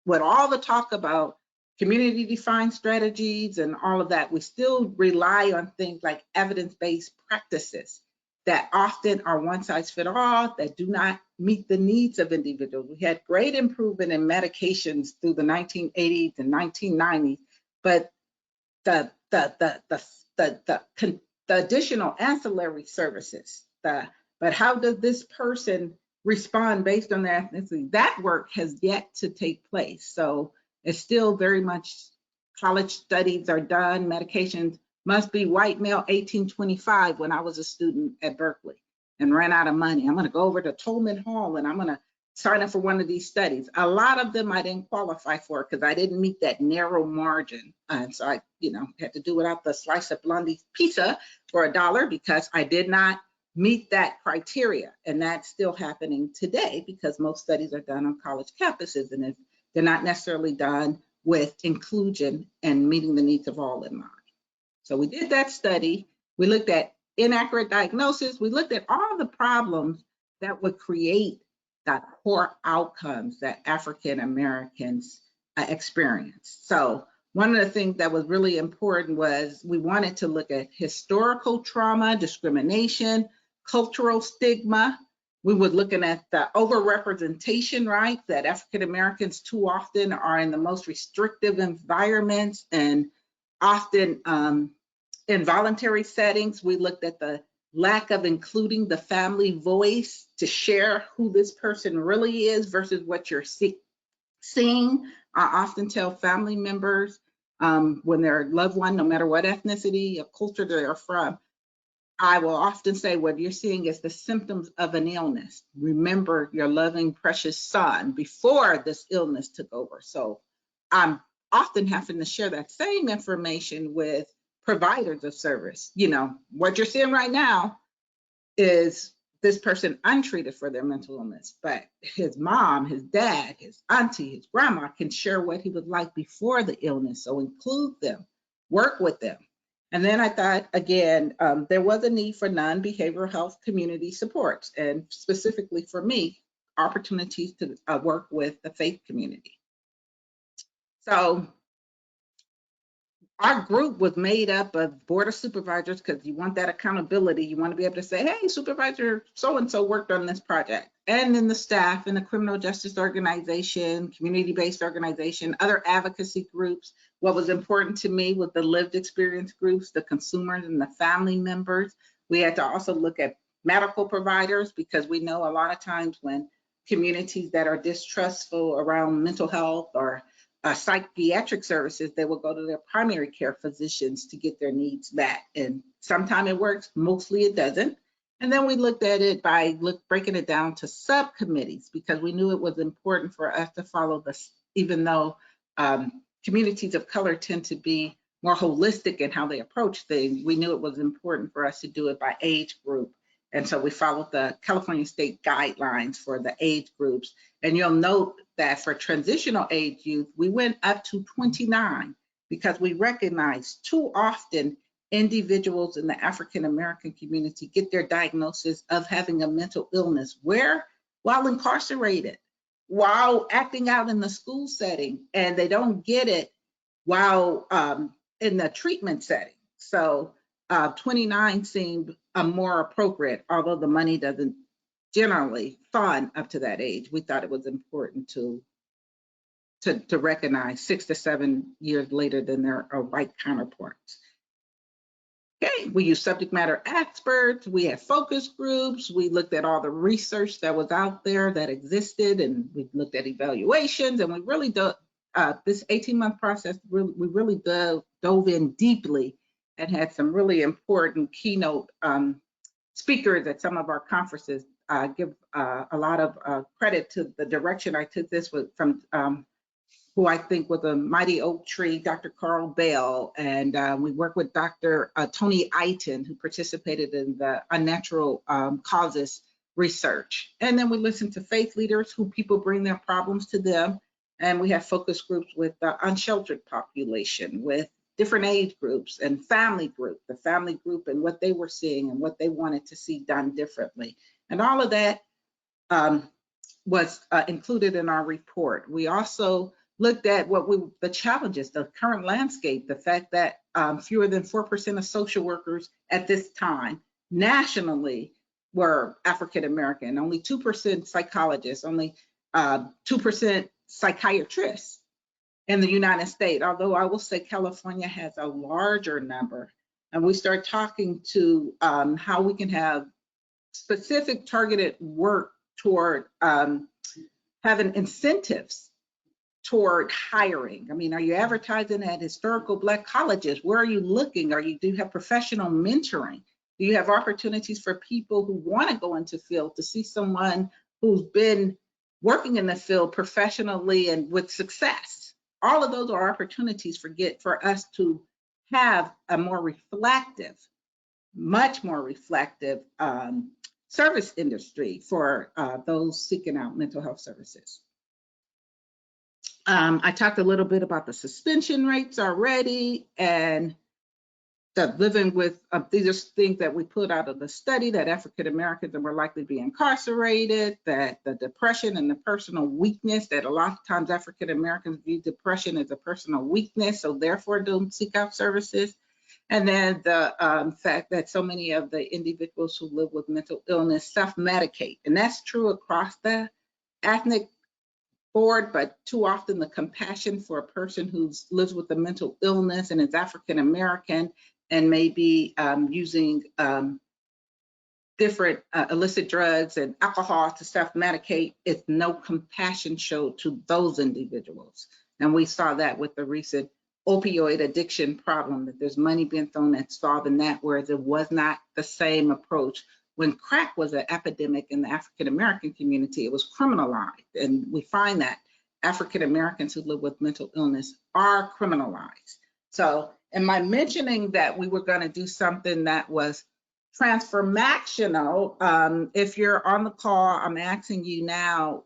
S2: With all the talk about community-defined strategies and all of that, we still rely on things like evidence-based practices that often are one-size-fits-all, that do not meet the needs of individuals. We had great improvement in medications through the 1980s and 1990s, but the additional ancillary services, but how does this person respond based on their ethnicity? That work has yet to take place. So it's still very much college studies are done. Medications must be white male 1825 when I was a student at Berkeley and ran out of money. I'm going to go over to Tolman Hall and I'm going to sign up for one of these studies. A lot of them I didn't qualify for because I didn't meet that narrow margin. And so I, had to do without the slice of Blondie's pizza for $1 because I did not meet that criteria. And that's still happening today because most studies are done on college campuses and they're not necessarily done with inclusion and meeting the needs of all in mind. So we did that study. We looked at inaccurate diagnosis. We looked at all the problems that would create that poor outcomes that African Americans experience. So one of the things that was really important was we wanted to look at historical trauma, discrimination, cultural stigma. We were looking at the overrepresentation, right? That African Americans too often are in the most restrictive environments and often involuntary settings. We looked at the lack of including the family voice to share who this person really is versus what you're seeing. I often tell family members when their loved one, no matter what ethnicity or culture they are from, I will often say what you're seeing is the symptoms of an illness. Remember your loving, precious son before this illness took over. So I'm often having to share that same information with providers of service. You know, what you're seeing right now is this person untreated for their mental illness, but his mom, his dad, his auntie, his grandma can share what he was like before the illness. So include them, work with them. And then I thought, again, there was a need for non-behavioral health community supports, and specifically for me, opportunities to work with the faith community. So our group was made up of board of supervisors because you want that accountability. You want to be able to say, hey, supervisor so-and-so worked on this project. And then the staff in the criminal justice organization, community-based organization, other advocacy groups. What was important to me was the lived experience groups, the consumers and the family members. We had to also look at medical providers because we know a lot of times when communities that are distrustful around mental health or psychiatric services, they will go to their primary care physicians to get their needs met. And sometimes it works, mostly it doesn't. And then we looked at it by breaking it down to subcommittees because we knew it was important for us to follow this, even though communities of color tend to be more holistic in how they approach things. We knew it was important for us to do it by age group. And so we followed the California state guidelines for the age groups. And you'll note that for transitional age youth, we went up to 29 because we recognize too often individuals in the African American community get their diagnosis of having a mental illness while incarcerated, while acting out in the school setting, and they don't get it while in the treatment setting. So 29 seemed more appropriate, although the money doesn't generally fund up to that age. We thought it was important to recognize 6 to 7 years later than their white counterparts. Okay, we use subject matter experts, we had focus groups, we looked at all the research that was out there that existed, and we looked at evaluations, and we really this 18-month process, we really dove in deeply and had some really important keynote speakers at some of our conferences. Give a lot of credit to the direction I took this from who I think was a mighty oak tree, Dr. Carl Bell, and we worked with Dr. Tony Aiton, who participated in the unnatural causes research. And then we listened to faith leaders who people bring their problems to them. And we have focus groups with the unsheltered population, with different age groups and family group, the family group and what they were seeing and what they wanted to see done differently. And all of that was included in our report. We also looked at the challenges, the current landscape, the fact that fewer than 4% of social workers at this time nationally were African American, only 2% psychologists, only 2% psychiatrists in the United States, although I will say California has a larger number. And we start talking to how we can have specific targeted work toward having incentives toward hiring. I mean, are you advertising at historical Black colleges? Where are you looking? Do you have professional mentoring? Do you have opportunities for people who want to go into field to see someone who's been working in the field professionally and with success? All of those are opportunities for us to have a more reflective, much more reflective service industry for those seeking out mental health services. I talked a little bit about the suspension rates already, and that living with, these are things that we put out of the study, that African Americans are more likely to be incarcerated, that the depression and the personal weakness, that a lot of times African Americans view depression as a personal weakness, so therefore don't seek out services. And then the fact that so many of the individuals who live with mental illness self-medicate. And that's true across the ethnic board, but too often the compassion for a person who lives with a mental illness and is African American and may be using different illicit drugs and alcohol to self-medicate, it's no compassion showed to those individuals. And we saw that with the recent opioid addiction problem, that there's money being thrown at solving that, whereas it was not the same approach. When crack was an epidemic in the African American community, it was criminalized. And we find that African Americans who live with mental illness are criminalized. So, am I mentioning that we were going to do something that was transformational? If you're on the call, I'm asking you now,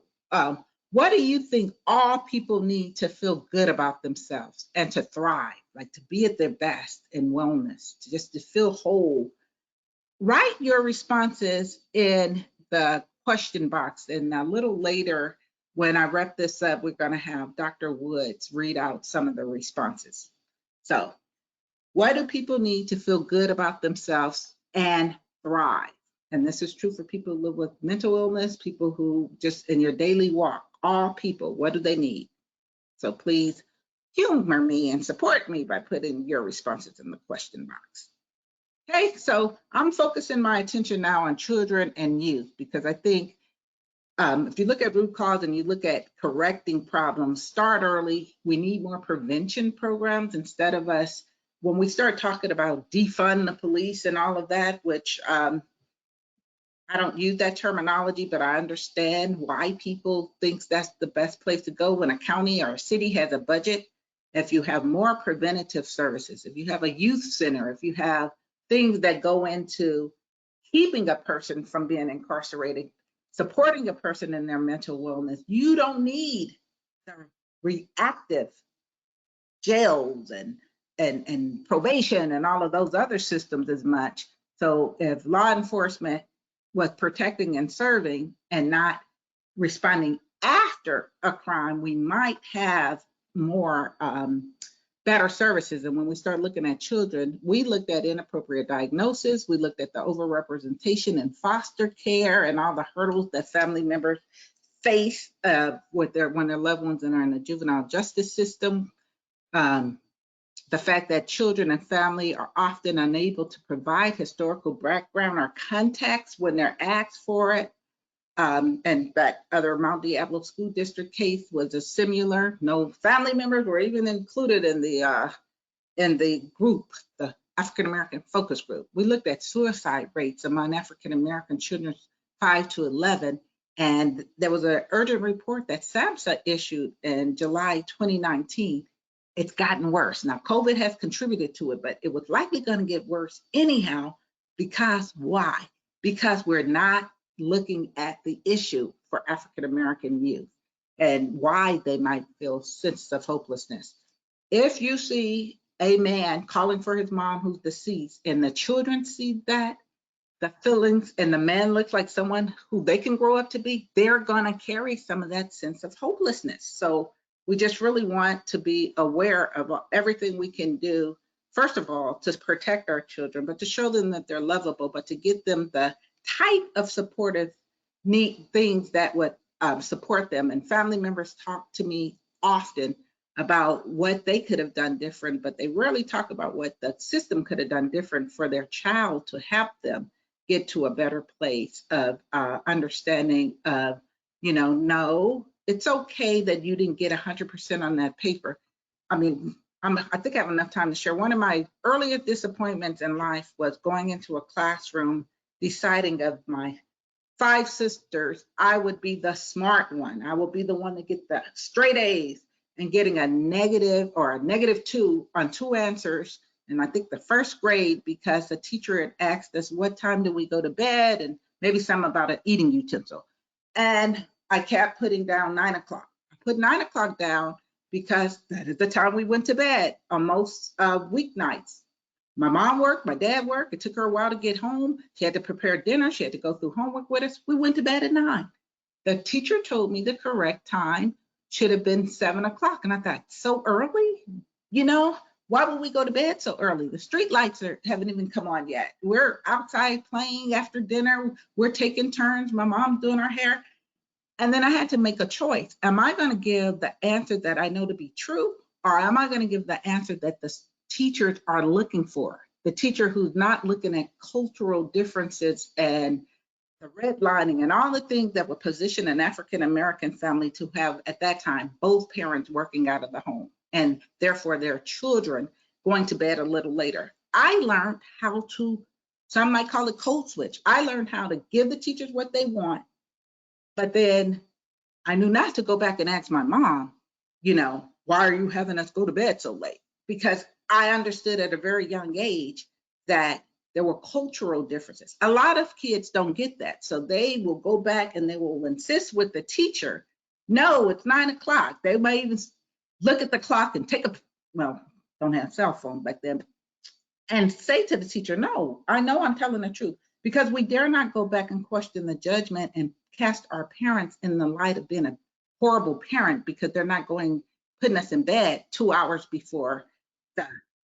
S2: what do you think all people need to feel good about themselves and to thrive, like to be at their best in wellness, just to feel whole? Write your responses in the question box, and a little later, when I wrap this up, we're going to have Dr. Woods read out some of the responses. So, what do people need to feel good about themselves and thrive? And this is true for people who live with mental illness, people who just in your daily walk, all people, what do they need? So please humor me and support me by putting your responses in the question box. Okay, so I'm focusing my attention now on children and youth, because I think if you look at root cause and you look at correcting problems, start early. We need more prevention programs instead of us, when we start talking about defund the police and all of that, which I don't use that terminology, but I understand why people think that's the best place to go when a county or a city has a budget. If you have more preventative services, if you have a youth center, if you have things that go into keeping a person from being incarcerated, supporting a person in their mental wellness, you don't need the reactive jails and probation and all of those other systems as much. So if law enforcement was protecting and serving and not responding after a crime, we might have more better services. And when we start looking at children, we looked at inappropriate diagnosis, we looked at the overrepresentation in foster care and all the hurdles that family members face when their loved ones are in the juvenile justice system. The fact that children and family are often unable to provide historical background or context when they're asked for it. And that other Mount Diablo School District case was a similar. No family members were even included in the group, the African American focus group. We looked at suicide rates among African American children 5 to 11, and there was an urgent report that SAMHSA issued in July 2019. It's gotten worse. Now, COVID has contributed to it, but it was likely going to get worse anyhow. Because why? Because we're not looking at the issue for African American youth and why they might feel a sense of hopelessness. If you see a man calling for his mom who's deceased and the children see that, the feelings, and the man looks like someone who they can grow up to be, they're going to carry some of that sense of hopelessness. So we just really want to be aware of everything we can do, first of all, to protect our children, but to show them that they're lovable, but to get them the type of supportive neat things that would support them. And family members talk to me often about what they could have done different, but they rarely talk about what the system could have done different for their child to help them get to a better place of understanding of, no, it's okay that you didn't get 100% on that paper. I mean, I think I have enough time to share. One of my earliest disappointments in life was going into a classroom, deciding of my 5 sisters, I would be the smart one. I would be the one to get the straight A's, and getting a negative or a -2 on 2 answers. And I think the first grade, because the teacher had asked us, what time do we go to bed? And maybe something about an eating utensil. And I kept putting down 9 o'clock. I put 9 o'clock down because that is the time we went to bed on most weeknights. My mom worked, my dad worked. It took her a while to get home. She had to prepare dinner. She had to go through homework with us. We went to bed at 9. The teacher told me the correct time should have been 7 o'clock. And I thought, so early? You know, why would we go to bed so early? The street lights haven't even come on yet. We're outside playing after dinner. We're taking turns. My mom's doing her hair. And then I had to make a choice. Am I going to give the answer that I know to be true? Or am I going to give the answer that the teachers are looking for? The teacher who's not looking at cultural differences and the redlining and all the things that would position an African-American family to have at that time, both parents working out of the home and therefore their children going to bed a little later. I learned how to, some might call it code switch. I learned how to give the teachers what they want, but then I knew not to go back and ask my mom, you know, why are you having us go to bed so late? Because I understood at a very young age that there were cultural differences. A lot of kids don't get that. So they will go back and they will insist with the teacher, no, it's 9 o'clock. They might even look at the clock and take a, well, don't have cell phone back then, and say to the teacher, no, I know I'm telling the truth, because we dare not go back and question the judgment and cast our parents in the light of being a horrible parent because they're not putting us in bed 2 hours before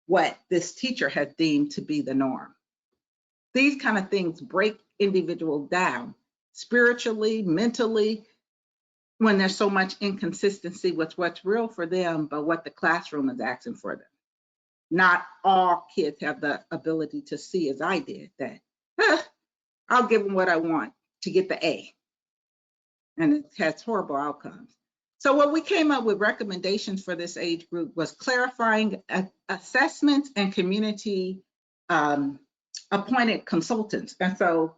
S2: what this teacher has deemed to be the norm. These kind of things break individuals down spiritually, mentally, when there's so much inconsistency with what's real for them, but what the classroom is asking for them. Not all kids have the ability to see, as I did, that I'll give them what I want to get the A. And it has horrible outcomes. So what we came up with recommendations for this age group was clarifying assessments and community appointed consultants. And so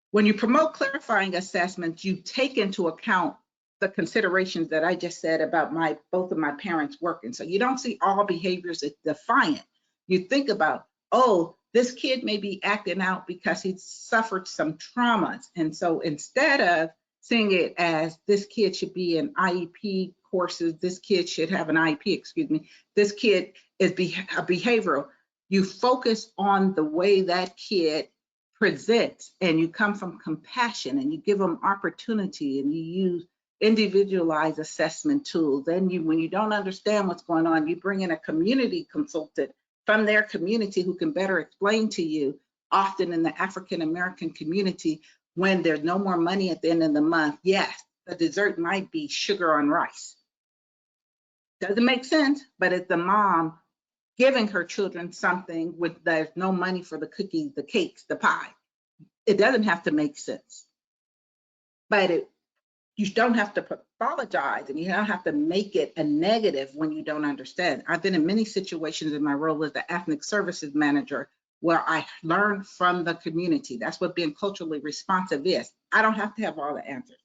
S2: when you promote clarifying assessments, you take into account the considerations that I just said about both of my parents working. So you don't see all behaviors as defiant. You think about, oh, this kid may be acting out because he suffered some traumas. And so instead of seeing it as this kid should be in IEP courses, this kid should have an IEP, excuse me, this kid is a behavioral, you focus on the way that kid presents, and you come from compassion and you give them opportunity and you use individualized assessment tools. Then when you don't understand what's going on, you bring in a community consultant from their community who can better explain to you. Often in the African-American community, when there's no more money at the end of the month, yes, the dessert might be sugar on rice. Doesn't make sense, but it's the mom giving her children something with there's no money for the cookies, the cakes, the pie. It doesn't have to make sense. But you don't have to pathologize and you don't have to make it a negative when you don't understand. I've been in many situations in my role as the ethnic services manager where I learned from the community. That's what being culturally responsive is. I don't have to have all the answers.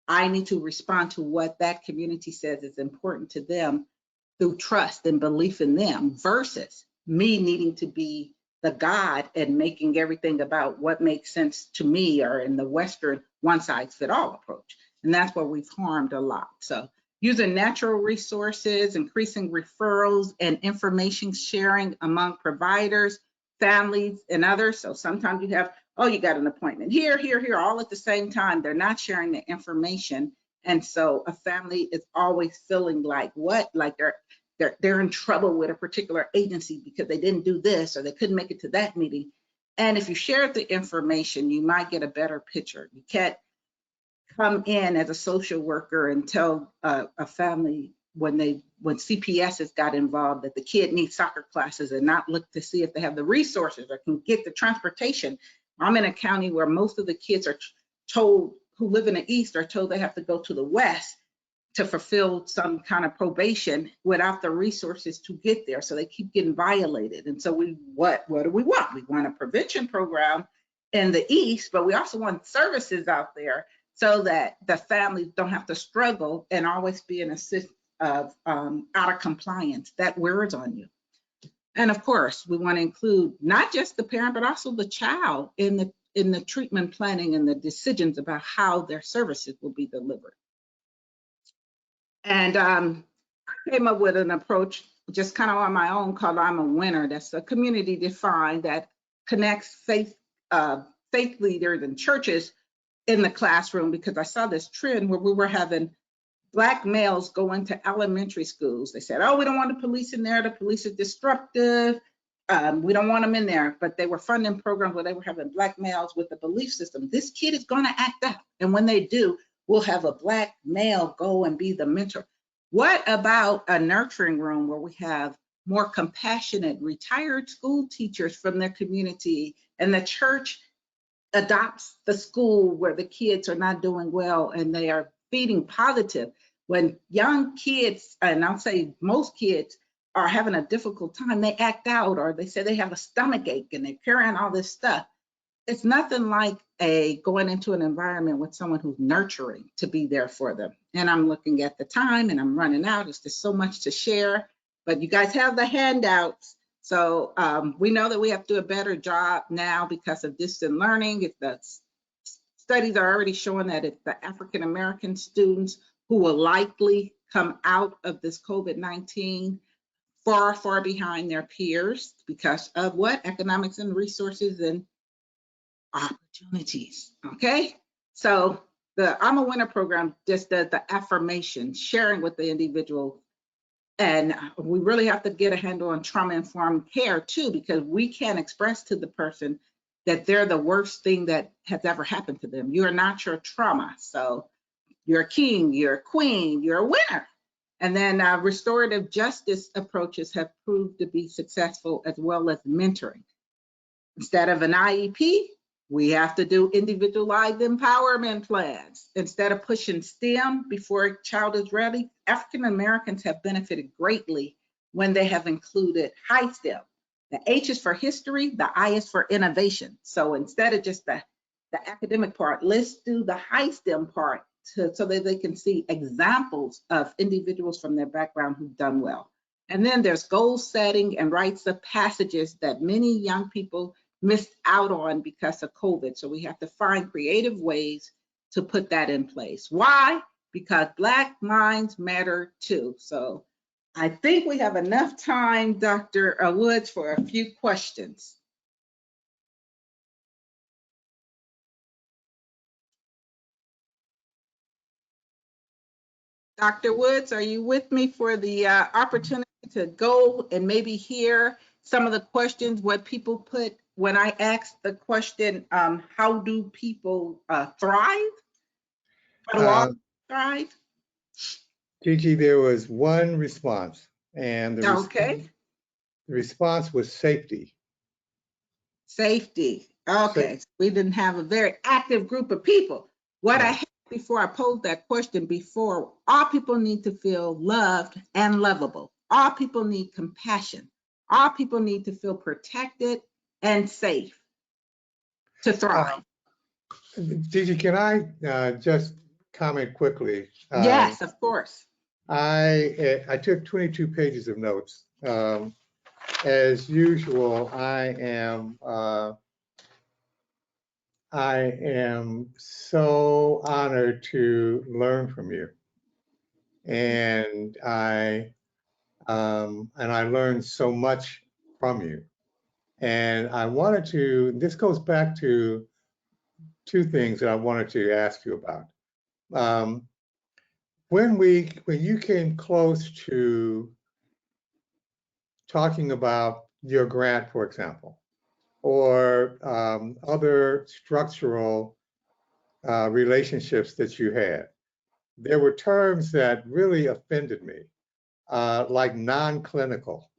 S2: I need to respond to what that community says is important to them through trust and belief in them versus me needing to be the God and making everything about what makes sense to me, or in the Western one-size-fits-all approach. And that's where we've harmed a lot. So using natural resources, increasing referrals and information sharing among providers, families, and others. So sometimes you have, oh, you got an appointment here, all at the same time. They're not sharing the information. And so a family is always feeling like what? Like they're in trouble with a particular agency because they didn't do this or they couldn't make it to that meeting. And if you share the information, you might get a better picture. You can't come in as a social worker and tell a family when CPS has got involved that the kid needs soccer classes and not look to see if they have the resources or can get the transportation. I'm in a county where most of the kids are told, who live in the East, are told they have to go to the West to fulfill some kind of probation without the resources to get there. So they keep getting violated. And so what do we want? We want a prevention program in the East, but we also want services out there so that the families don't have to struggle and always be in a system of out of compliance. That wears on you. And of course, we want to include not just the parent, but also the child in the treatment planning and the decisions about how their services will be delivered. And I came up with an approach just kind of on my own called I'm a Winner. That's a community defined that connects faith leaders and churches in the classroom, because I saw this trend where we were having Black males go into elementary schools. They said, oh, we don't want the police in there. The police is disruptive. We don't want them in there. But they were funding programs where they were having Black males with the belief system. This kid is going to act up. And when they do, we'll have a Black male go and be the mentor. What about a nurturing room where we have more compassionate retired school teachers from their community, and the church adopts the school where the kids are not doing well and they are feeding positive? When young kids, and I'll say most kids, are having a difficult time, they act out, or they say they have a stomach ache and they're carrying all this stuff. It's nothing like going into an environment with someone who's nurturing to be there for them. And I'm looking at the time and I'm running out. It's just so much to share, but you guys have the handouts. So we know that we have to do a better job now because of distant learning. The studies are already showing that it's the African-American students who will likely come out of this COVID-19 far, far behind their peers because of what? Economics and resources and opportunities. Okay. So the I'm a Winner program just does the affirmation, sharing with the individual. And we really have to get a handle on trauma-informed care too, because we can't express to the person that they're the worst thing that has ever happened to them. You are not your trauma. So you're a king, you're a queen, you're a winner. And then restorative justice approaches have proved to be successful, as well as mentoring. Instead of an IEP, we have to do individualized empowerment plans. Instead of pushing STEM before a child is ready, African Americans have benefited greatly when they have included high STEM. The H is for history, the I is for innovation. So instead of just the academic part, let's do the high STEM part so that they can see examples of individuals from their background who've done well. And then there's goal setting and rites of passages that many young people missed out on because of COVID. So we have to find creative ways to put that in place. Why? Because Black minds matter too. So I think we have enough time, Dr. Woods, for a few questions. Dr. Woods, are you with me for the opportunity to go and maybe hear some of the questions, what people put when I asked the question, how do people thrive? How do all thrive?
S1: Gigi, there was one response, and
S2: Okay.
S1: the response was safety.
S2: Safety. Okay. So we didn't have a very active group of people. What I had before I posed that question before, all people need to feel loved and lovable. All people need compassion. All people need to feel protected and safe to thrive.
S1: Gigi, can I just comment quickly?
S2: Yes, of course.
S1: I took 22 pages of notes. As usual, I am so honored to learn from you, and I learned so much from you. And I wanted to. This goes back to two things that I wanted to ask you about. When you came close to talking about your grant, for example, or other structural relationships that you had, there were terms that really offended me, like non-clinical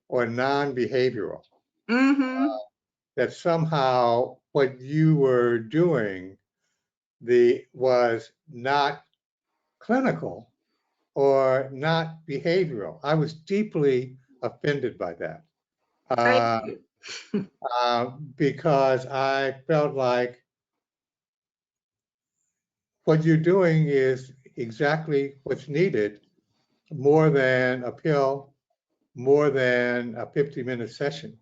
S1: or non-behavioral. That somehow what you were doing was not clinical or not behavioral. I was deeply offended by that.
S2: Thank you.
S1: Because I felt like what you're doing is exactly what's needed, more than a pill, more than a 50-minute session,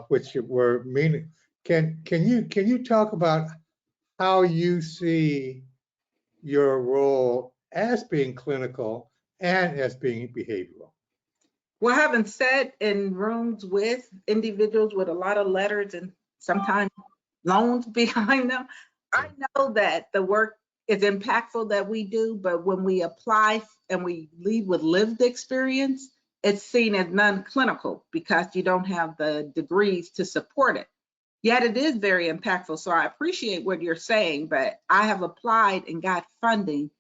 S1: which were meaning. Can you talk about how you see your role as being clinical and as being behavioral?
S2: Well, having sat in rooms with individuals with a lot of letters and sometimes loans behind them, I know that the work is impactful that we do, but when we apply and we leave with lived experience, it's seen as non-clinical because you don't have the degrees to support it. Yet it is very impactful. So I appreciate what you're saying, but I have applied and got funding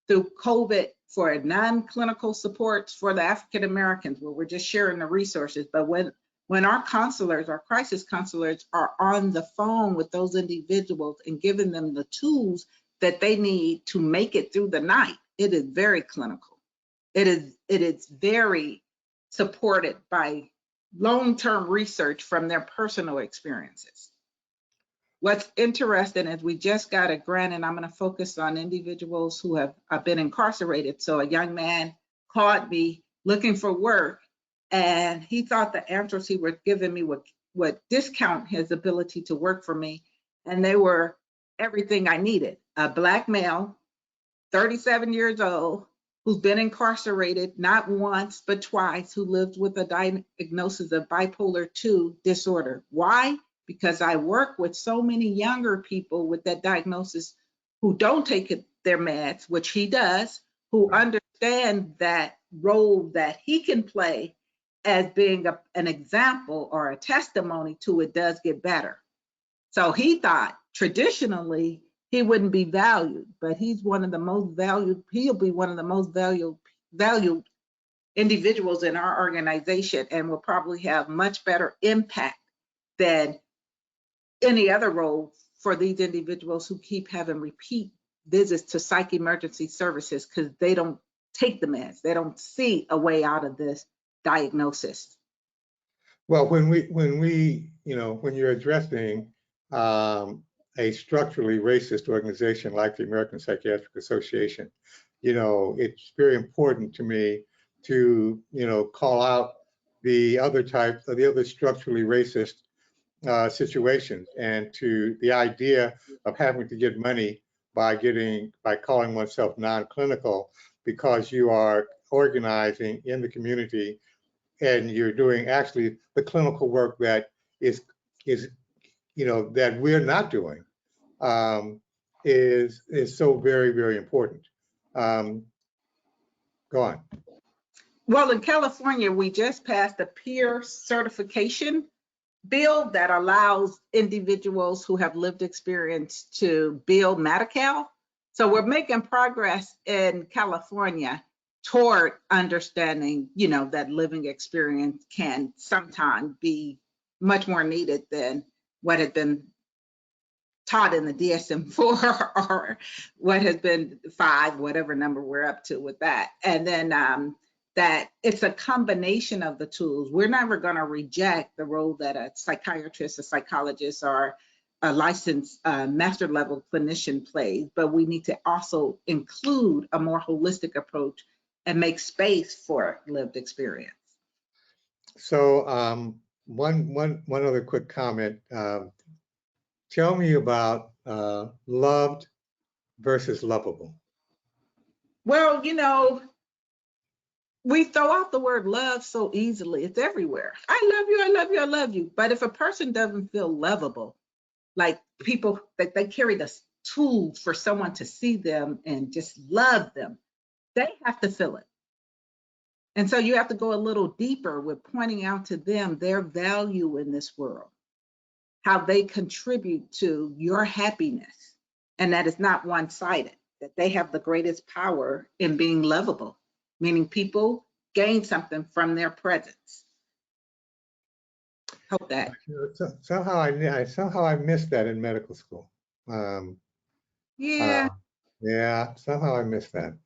S2: through COVID for non-clinical supports for the African Americans, where we're just sharing the resources. But when our counselors, our crisis counselors, are on the phone with those individuals and giving them the tools that they need to make it through the night, it is very clinical. It is very supported by long-term research from their personal experiences. What's interesting is we just got a grant, and I'm going to focus on individuals who have been incarcerated. So a young man called me looking for work, and he thought the answers he was giving me would discount his ability to work for me, and they were everything I needed. A Black male, 37 years old, who's been incarcerated not once but twice, who lives with a diagnosis of bipolar 2 disorder. Why? Because I work with so many younger people with that diagnosis who don't take their meds, which he does, who understand that role that he can play as being an example or a testimony to it does get better. So he thought traditionally he wouldn't be valued, but he's one of the most valued, he'll be one of the most valued individuals in our organization and will probably have much better impact than any other role for these individuals who keep having repeat visits to psych emergency services because they don't take the meds. They don't see a way out of this diagnosis.
S1: Well, when you're addressing a structurally racist organization like the American Psychiatric Association, it's very important to me to, call out the other types, the other structurally racist situations, and to the idea of having to get money by calling oneself non-clinical because you are organizing in the community and you're doing actually the clinical work that is that we're not doing, is so very, very important. Go on.
S2: Well, in California, we just passed a peer certification bill that allows individuals who have lived experience to bill Medi-Cal. So we're making progress in California toward understanding, that living experience can sometimes be much more needed than what had been taught in the DSM-4 or what has been 5, whatever number we're up to with that. And then that it's a combination of the tools. We're never going to reject the role that a psychiatrist, a psychologist, or a licensed master level clinician plays, but we need to also include a more holistic approach and make space for lived experience.
S1: So one other quick comment. Tell me about loved versus lovable.
S2: Well, we throw out the word love so easily. It's everywhere. I love you, I love you, I love you. But if a person doesn't feel lovable, like people that they carry the tools for someone to see them and just love them, they have to feel it. And so you have to go a little deeper with pointing out to them their value in this world, how they contribute to your happiness, and that it's not one-sided, that they have the greatest power in being lovable, meaning people gain something from their presence. Hope that.
S1: Somehow I missed that in medical school.
S2: Yeah.
S1: Yeah, somehow I missed that.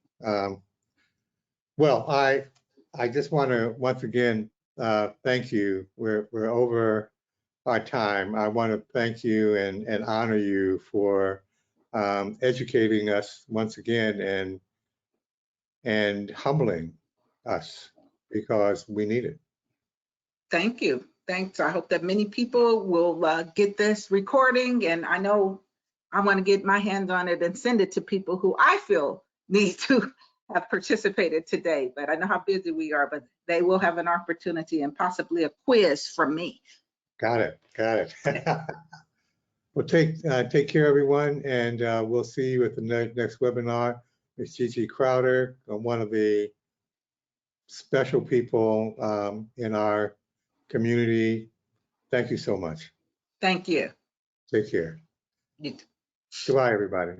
S1: Well, I just want to once again thank you. We're over our time. I want to thank you and honor you for educating us once again and humbling us, because we need it.
S2: Thank you. Thanks. I hope that many people will get this recording, and I know I want to get my hands on it and send it to people who I feel need to have participated today, but I know how busy we are, but they will have an opportunity and possibly a quiz from me.
S1: Got it. Got it. Well, take care, everyone, and we'll see you at the next webinar. Ms. Gigi Crowder, one of the special people in our community. Thank you so much.
S2: Thank you.
S1: Take care.
S2: You too.
S1: Goodbye, everybody.